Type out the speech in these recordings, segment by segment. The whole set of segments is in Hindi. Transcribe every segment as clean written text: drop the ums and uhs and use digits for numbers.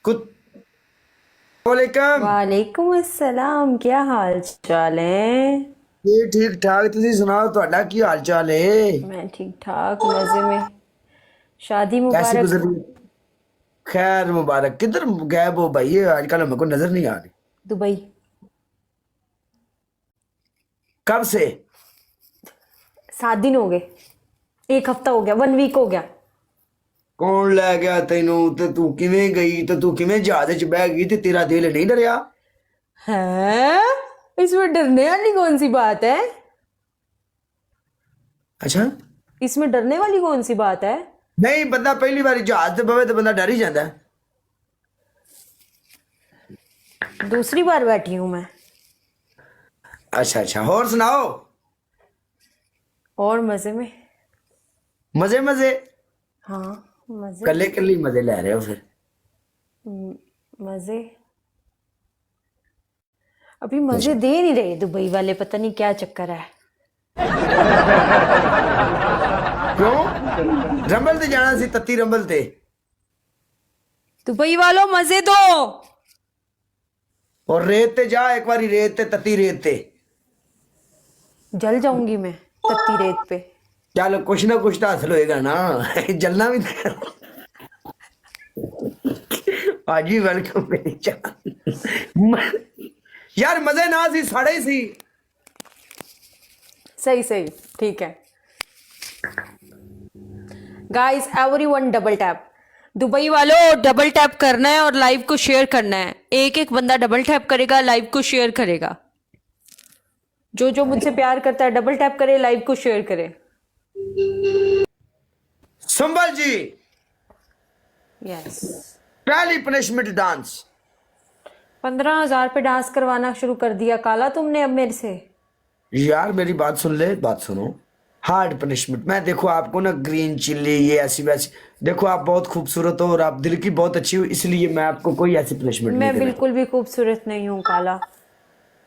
कुत वालेकुम। वालेकुम अस्सलाम। क्या हाल चाल है? ये ठीक ठाक, तुसी सुनाओ, ਤੁਹਾਡਾ ਕੀ हाल चाल है? मैं ठीक ठाक मज़े में। शादी कैसी गुजर मुबारक। रही है? खैर मुबारक। किधर गायब हो भाई? ये आजकल हमको नजर नहीं आ रही। दुबई। कब से? 7 दिन हो गए। एक हफ्ता हो गया, 1 वीक हो गया। कौन ले गया तेनू? ते तू किवें गई? ते तू किवें जहाज च बह गई? ते तेरा दिल नहीं डरिया? है? इसमें डरने वाली कौन सी बात है? अच्छा। इसमें डरने वाली कौन सी बात है? नहीं, बंदा पहली बार जहाज से बवे तो बंदा डर ही जाता है। दूसरी बार बैठी हूं मैं। अच्छा अच्छा, और सुनाओ। और मज़े में। मजे मजे। हाँ, मज़े। कल्ले कल्ले मजे ले रहे हो फिर? मज़े। अभी मज़े अच्छा। दे नहीं रहे दुबई वाले, पता नहीं क्या चक्कर है। क्यों? रंबल ते जाना सी, तत्ती रंबल ते। दुबई वालों मज़े दो। और रेत ते जा एक बारी, रेत ते, तत्ती रेत ते। जल जाऊंगी मैं तत्ती रेत पे। चल कुछ ना कुछ तो हासिल होएगा ना। जलना भी आज ही वेलकम मेरी जान। यार मजे ना सी, साढ़े ही सी। सही सही, ठीक है। Guys everyone double tap. Dubai वालों डबल टैप करना है और लाइव को शेयर करना है। एक एक बंदा डबल टैप करेगा, लाइव को शेयर करेगा। जो जो मुझसे प्यार करता है डबल टैप करे, लाइव को शेयर करे। संभल जी। यस। पहली पनिशमेंट डांस। 15,000 पे डांस करवाना शुरू कर दिया काला तुमने अब मेरे से। यार मेरी बात सुन ले, बात सुनो। Hard punishment. मैं देखो आपको ना ग्रीन चिल्ली ये ऐसी वैसी, देखो आप बहुत खूबसूरत हो और आप दिल की बहुत अच्छी हो, इसलिए मैं आपको कोई ऐसी पनिशमेंट नहीं मैं देना बिल्कुल चाहता। भी खूबसूरत नहीं हूँ काला।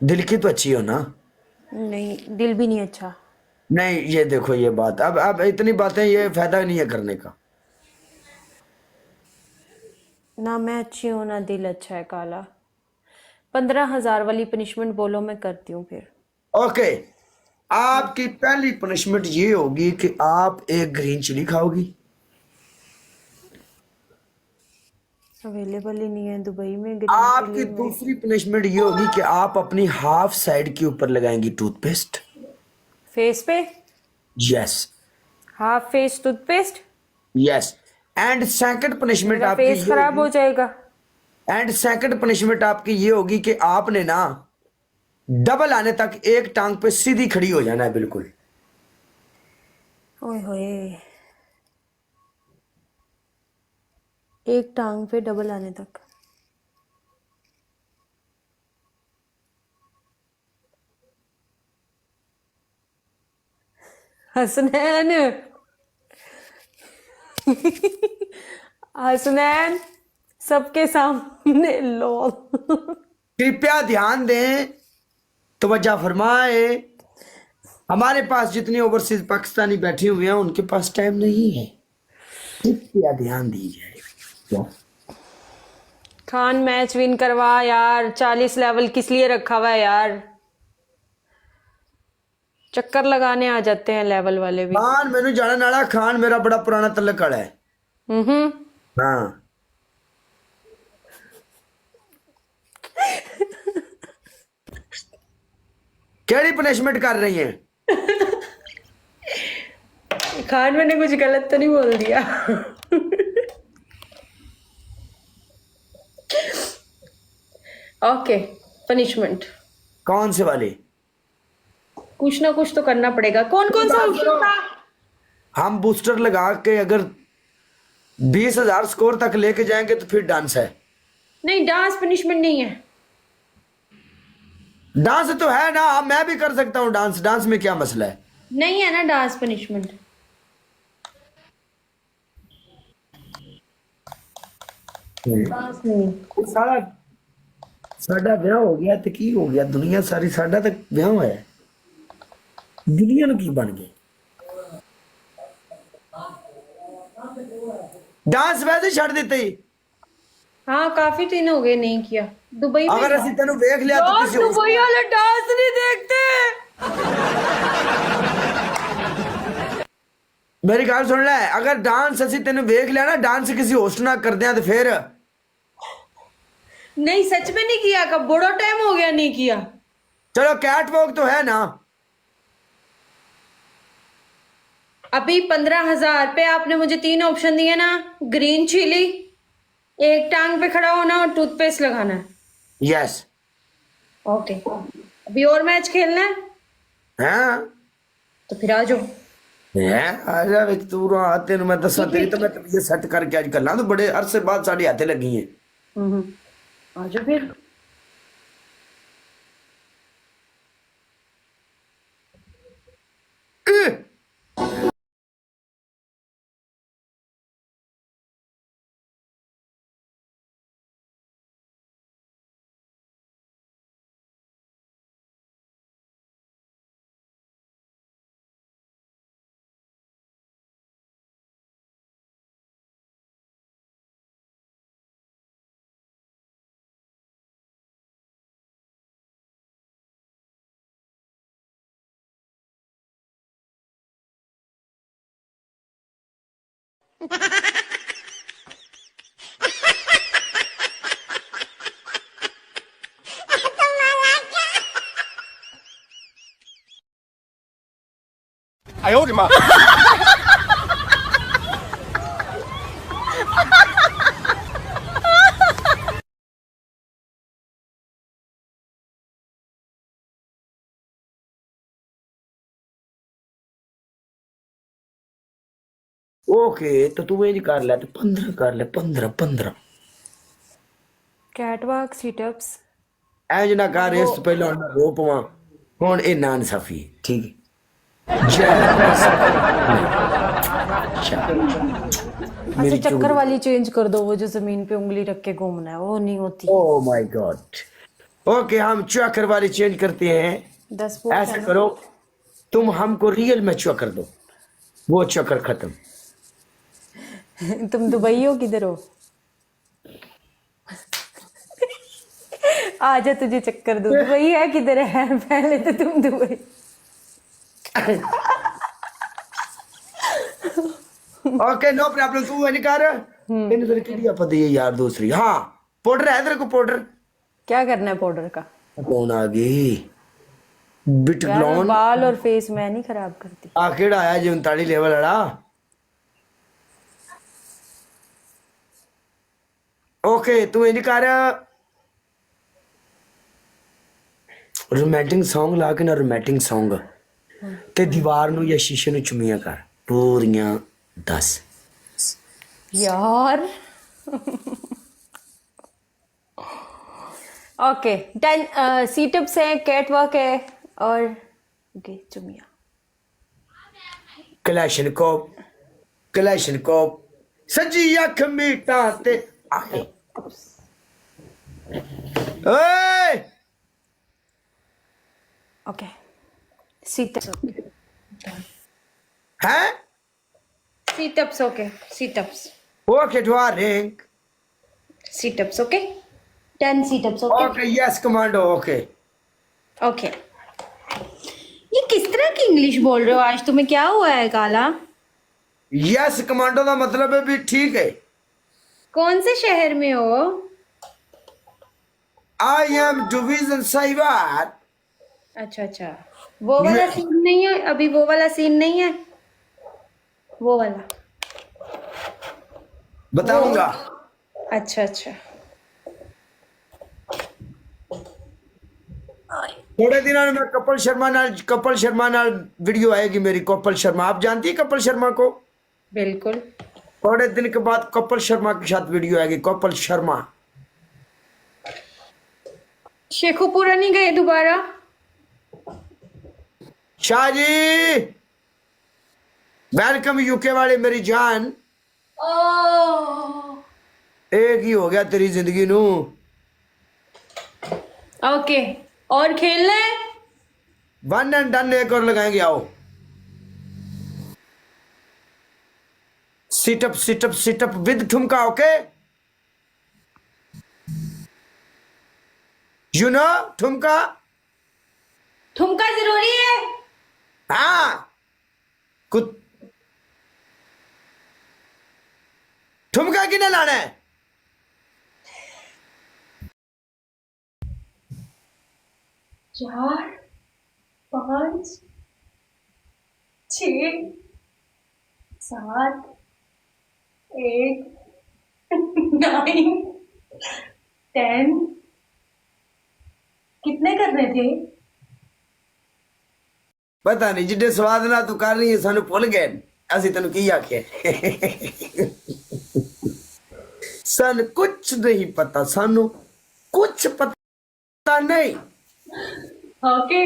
दिल की तो अच्छी हो ना? नहीं, दिल भी नहीं अच्छा। नहीं, ये देखो ये बात, अब इतनी बातें, ये फायदा नहीं है करने का। ना मैं अच्छी हूँ ना दिल अच्छा है काला। 15,000 वाली पनिशमेंट बोलो, मैं करती हूँ फिर। ओके। आपकी पहली पनिशमेंट ये होगी कि आप एक ग्रीन चिली खाओगी। अवेलेबल ही नहीं है दुबई में ग्रीन आपकी चिली में। दूसरी पनिशमेंट ये होगी कि आप अपनी हाफ साइड के ऊपर लगाएंगी टूथपेस्ट। फेस पे। Yes. Half face toothpaste. Yes. And second punishment मेरा आपकी फेस ये खराब होगी। हो जाएगा। एंड सेकंड पनिशमेंट आपकी ये होगी कि आपने ना डबल आने तक एक टांग पे सीधी खड़ी हो जाना है बिल्कुल। ओए होए। एक टांग पे डबल आने तक। हसनैन। हसनैन। सबके सामने लो। कृपया ध्यान दें, तवज्जो फरमाए। हमारे पास जितनी ओवरसीज पाकिस्तानी बैठे हुए हैं उनके पास टाइम नहीं है। कृपया ध्यान दीजिए। क्या? खान मैच विन करवा यार, 40 लेवल किस लिए रखा हुआ है यार? चक्कर लगाने आ जाते हैं लेवल वाले भी। खान मैंने जाना नाला, खान मेरा बड़ा पुराना तल्लक है। हम्म। हाँ। केड़ी पनिशमेंट कर रही है? खान मैंने कुछ गलत तो नहीं बोल दिया? ओके। पनिशमेंट। कौन से वाली? कुछ ना कुछ तो करना पड़ेगा। कौन कौन सा बात ऑप्शन करो। था? हम बूस्टर लगा के अगर 20,000 स्कोर तक लेके जाएंगे तो फिर डांस है। नहीं, डांस पनिशमेंट नहीं है। डांस तो है ना, अब मैं भी कर सकता हूँ डांस। डांस में क्या मसला है? नहीं है ना डांस पनिशमेंट। डांस नहीं। सारा साडा ब्याह हो गया तो की हो गया, दुनिया सारी साडा तक ब्याह होया। दुनिया ਨੂੰ ਕੀ ਬਣ ਗਏ? डांस वैसे छड़ देते ही। हाँ काफी दिन हो गए नहीं किया। दुबई में अगर असि तेन वेख लिया तो यार किसी दुबई वाले डांस नहीं देखते। मेरी गल सुन ले, अगर डांस असि तेन वेख लिया ना, डांस किसी होस्ट ना कर दिया तो फिर नहीं सच में नहीं किया, कब बड़ा टाइम हो गया नहीं किया। चलो कैट वॉक तो है ना। अभी 15,000 पे आपने मुझे 3 ऑप्शन दिए ना, ग्रीन चिली, एक टांग पे खड़ा होना और टूथपेस्ट लगाना है। यस। ओके अभी और मैच खेलना है हैं तो फिर आ जाओ। हैं आजा वे तू रहा तेन मैं दसा तेरी तो मैं तबीयत सेट करके आज करना तो बड़े अरसे बाद साड़ी हाथे लगी है। आ जाओ फिर। ओके तो तू ये कर ले, तो 15 कर ले, 15 15 कैटवॉक सिटअप्स। एज ना कर इस तो पहले उन्हें रो पवा हुन ए ना इंसाफी है, ठीक है जय अच्छा मेरी चक्कर वाली चेंज कर दो, वो जो जमीन पे उंगली रख के घूमना है वो नहीं होती। Oh my God. ओके हम चक्कर वाली चेंज करते हैं। 10 वोट ऐसा है करो तुम हमको रियल में चक्कर दो, वो चक्कर खत्म। ना। तुम दुबई हो किधर हो? आजा तुझे चक्कर दूं। दुबई है किधर है? पहले तो तुम दुबई। ओके नो प्रॉब्लम, तू नहीं कर इन फिर की पता है यार दूसरी। हाँ पाउडर है तेरे को? पाउडर क्या करना है पाउडर का? कौन आ गई बिट यार मैं ग्लोन बाल और फेस मैं नहीं खराब करती। आ केड़ा आया जी 39 लेवल वाला। ओके तू नहीं कर रोमांटिक सॉन्ग ला के ना, रोमांटिक सॉन्ग ते दीवार नु या शीशे नु चुमिया कर पूरियां 10। यार ओके 10 सीटअप्स है, कैटवॉक है और ओके चुमिया। कलेशन को सजी अख मीटा ते आए ओए ओके सीटअप्स हैं सीटअप्स ओके सीटअप्स ओके ड्वारिंग situps okay 10 situps okay okay yes commando okay. Okay. ये किस तरह की इंग्लिश बोल रहे हो आज? तुम्हें क्या हुआ है काला? यस कमांडो का मतलब है भी ठीक है। कौन से शहर में हो? I am division Sahiwal. अच्छा अच्छा वो वाला सीन नहीं है अभी, वो वाला सीन नहीं है, वो वाला बताऊंगा। अच्छा अच्छा। थोड़े दिनों में कपिल शर्मा नाल वीडियो आएगी मेरी। कपिल शर्मा आप जानती है कपिल शर्मा को? बिल्कुल। थोड़े दिन के बाद कपिल शर्मा के साथ वीडियो आएगी। कपिल शर्मा शेखुपुरा नहीं गए दोबारा? शाह जी वेलकम यूके वाले मेरी जान। एक ही हो गया तेरी जिंदगी नू। ओके और खेलना है? 1 एंड डन एक और लगाएंगे। आओ सिटअप सिटअप सिटअप विद ठुमका। ओके यू नो ठुमका? ठुमका जरूरी है? हाँ, कुछ ठुमका किने लाना है? 4 5 6 7 8 9 10 कितने करने थे? पता नहीं जिड्डे स्वाद ना तू कर रही है सानू भुल गए असि तेन की आखे सन कुछ नहीं पता सानू कुछ पता नहीं ओके